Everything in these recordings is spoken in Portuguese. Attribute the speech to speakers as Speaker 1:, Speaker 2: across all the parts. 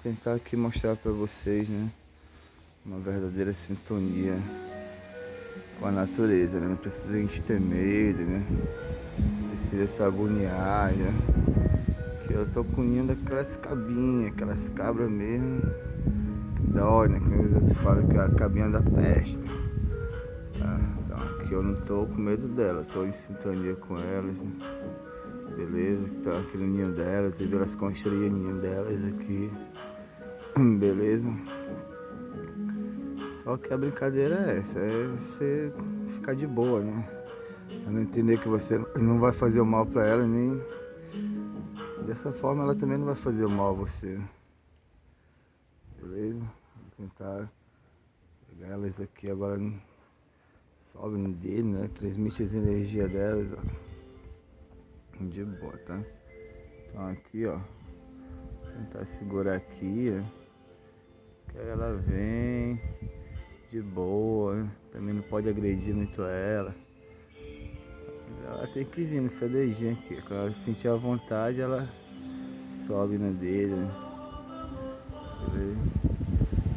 Speaker 1: Tentar aqui mostrar pra vocês, né? Uma verdadeira sintonia com a natureza, né? Não precisa a gente ter medo, né? Precisa se agoniar, né? Que eu tô com ninho daquelas cabinhas, aquelas cabras mesmo. Dói, né? Que às vezes falam que é a cabinha da peste. Tá? Então aqui eu não tô com medo dela, tô em sintonia com elas, né? Beleza? Que tá aqui no ninho delas, e elas construíram o ninho delas aqui. Beleza? Só que a brincadeira é essa, é você ficar de boa, né? Ela entender que você não vai fazer o mal pra ela, nem dessa forma ela também não vai fazer o mal a você. Beleza? Vou tentar pegar elas aqui agora, sobe no dedo, né? Transmite as energias delas, ó. De boa, tá? Então aqui, ó. Tentar segurar aqui, ó. Que aí ela vem de boa, né? Também não pode agredir muito ela. Ela tem que vir nessa dedinha aqui. Quando ela sentir a vontade, ela sobe na dele, né?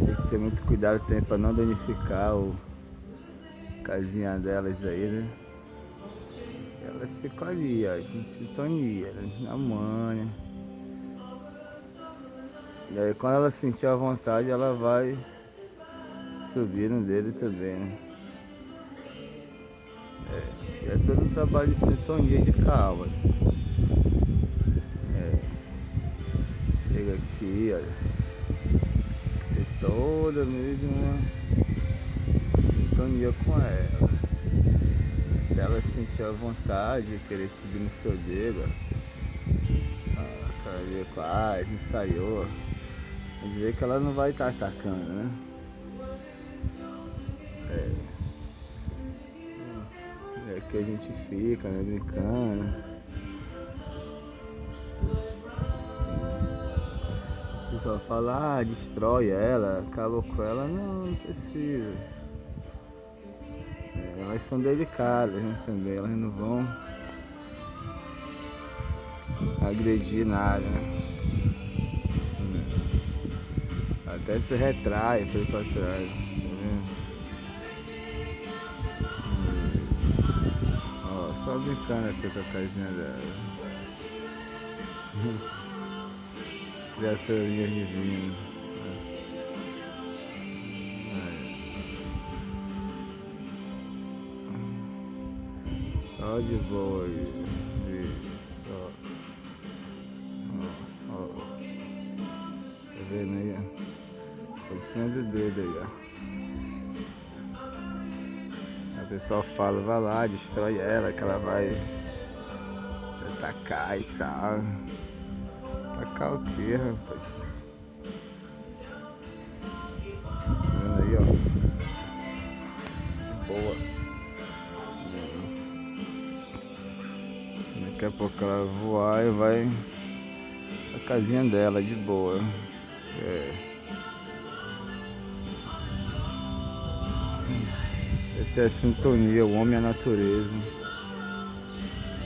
Speaker 1: Tem que ter muito cuidado também para não danificar o casinha delas aí, né? Ela ficou ali, ó, em sintonia, né? Na manha. E aí quando ela sentir a vontade, ela vai subir no dele também, né? E é todo um trabalho de sintonia de calma. Chega aqui, olha. Tem toda mesmo uma sintonia com ela. Até ela sentir a vontade de querer subir no seu dedo, ó. Cara, ver quase, ensaiou. Quer dizer que ela não vai estar atacando, né? É que a gente fica, né, brincando. O pessoal fala, destrói ela, acaba com ela. Não, não precisa. Elas são delicadas, né, também. Elas não vão agredir nada, né? Até se retrai, foi pra trás. Tá vendo? Ó, só brincando aqui com a casinha dela. Criaturinha divina. Só de boa aí. Ó, ó. Tá vendo aí, ó? Pontinha do dedo aí, ó. A pessoa fala, vai lá, destrói ela, que ela vai te atacar e tal. Atacar o quê, rapaz? Tá vendo aí, ó? De boa. Daqui a pouco ela vai voar e vai pra casinha dela, de boa. Essa é a sintonia, o homem e a natureza.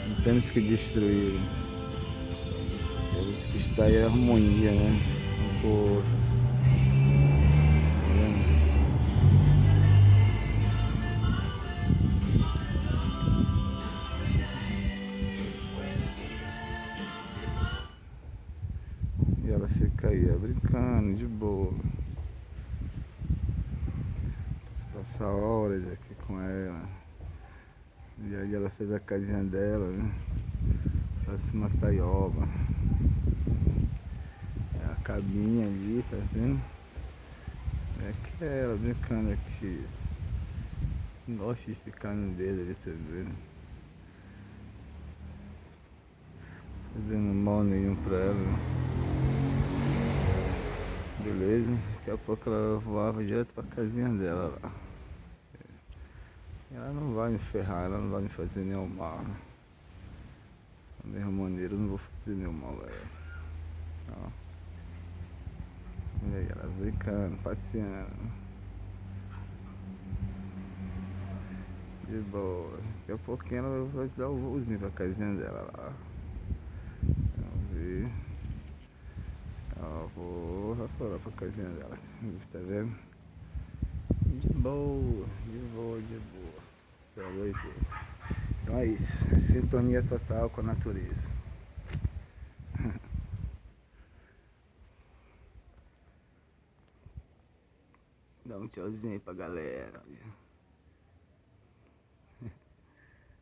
Speaker 1: Não temos que destruir. Temos que estar em harmonia, né? Um com o outro. Tá vendo? E ela fica aí, ó, brincando, de boa. Posso passar horas aqui com ela. E aí ela fez a casinha dela, né? Parece uma taioba. É a cabinha ali, tá vendo? É que é ela brincando aqui. Não gosta de ficar no dedo ali, tá vendo? Fazendo mal nenhum pra ela, né? Beleza? Daqui a pouco ela voava direto pra casinha dela lá. Ela não vai me ferrar, ela não vai me fazer nenhum mal. Da mesma maneira eu não vou fazer nenhum mal a ela. Ó. E aí ela brincando, passeando. De boa. Daqui a pouquinho ela vai dar o voozinho pra casinha dela lá. Vamos ver. Ó. Porra, foi lá pra casinha dela. Tá vendo? De boa, de boa. Beleza. Então é isso. É sintonia total com a natureza. Dá um tchauzinho aí pra galera.